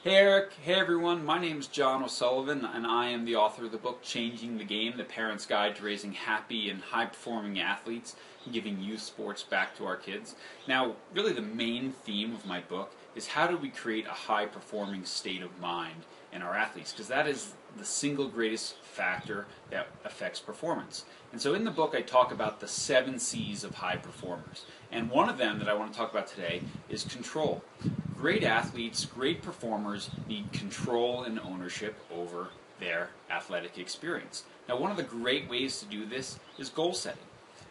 Hey Eric, hey everyone, my name is John O'Sullivan and I am the author of the book Changing the Game, The Parent's Guide to Raising Happy and High-Performing Athletes and Giving Youth Sports Back to Our Kids. Now, really the main theme of my book is how do we create a high-performing state of mind in our athletes, because that is the single greatest factor that affects performance. And so in the book I talk about the 7 C's of high performers, and one of them that I want to talk about today is control. Great athletes, great performers need control and ownership over their athletic experience. Now, one of the great ways to do this is goal setting.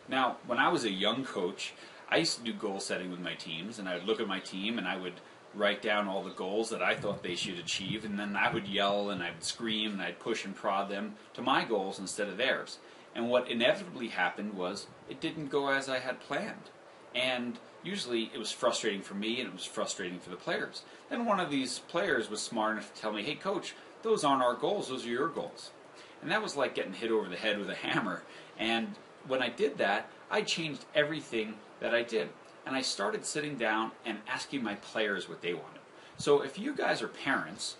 Now, when I was a young coach, I used to do goal setting with my teams, and I would look at my team and I would write down all the goals that I thought they should achieve, and then I would yell and I would scream and I'd push and prod them to my goals instead of theirs. And what inevitably happened was it didn't go as I had planned. And usually it was frustrating for me and it was frustrating for the players. Then one of these players was smart enough to tell me, hey coach, those aren't our goals, those are your goals. And that was like getting hit over the head with a hammer. And when I did that, I changed everything that I did. And I started sitting down and asking my players what they wanted. So if you guys are parents,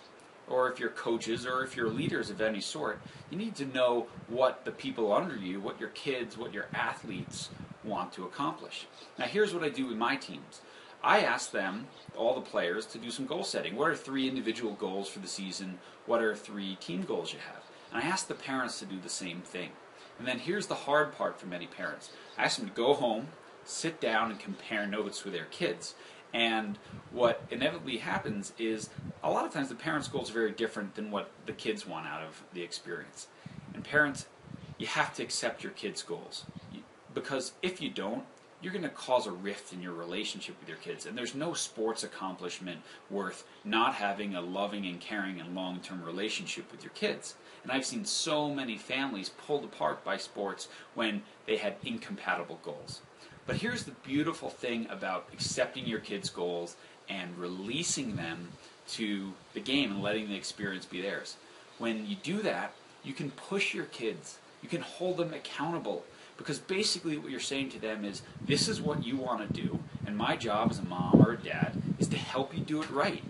or if you're coaches, or if you're leaders of any sort, you need to know what the people under you, what your kids, what your athletes want to accomplish. Now here's what I do with my teams. I ask them, all the players, to do some goal setting. What are 3 individual goals for the season? What are 3 team goals you have? And I ask the parents to do the same thing. And then here's the hard part for many parents. I ask them to go home, sit down and compare notes with their kids. And what inevitably happens is a lot of times the parents' goals are very different than what the kids want out of the experience. And parents, you have to accept your kids' goals. Because if you don't, you're going to cause a rift in your relationship with your kids. And there's no sports accomplishment worth not having a loving and caring and long-term relationship with your kids. And I've seen so many families pulled apart by sports when they had incompatible goals. But here's the beautiful thing about accepting your kids' goals and releasing them to the game and letting the experience be theirs. When you do that, you can push your kids. You can hold them accountable. Because basically what you're saying to them is, this is what you want to do, and my job as a mom or a dad is to help you do it right.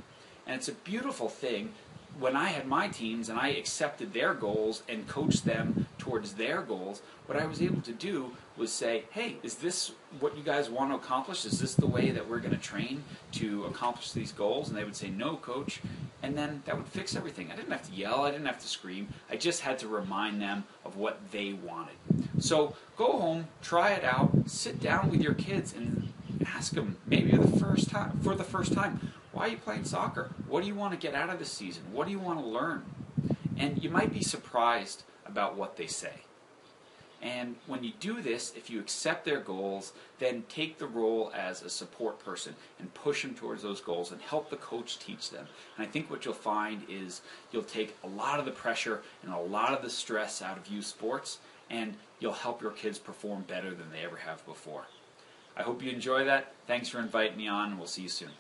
And it's a beautiful thing. When I had my teams and I accepted their goals and coached them towards their goals, what I was able to do was say, hey, is this what you guys want to accomplish? Is this the way that we're going to train to accomplish these goals? And they would say, no, coach. And then that would fix everything. I didn't have to yell. I didn't have to scream. I just had to remind them of what they wanted. So go home, try it out, sit down with your kids and ask them, maybe for the first time, why are you playing soccer? What do you want to get out of this season? What do you want to learn? And you might be surprised about what they say. And when you do this, if you accept their goals, then take the role as a support person and push them towards those goals and help the coach teach them. And I think what you'll find is you'll take a lot of the pressure and a lot of the stress out of youth sports, and you'll help your kids perform better than they ever have before. I hope you enjoy that. Thanks for inviting me on, and we'll see you soon.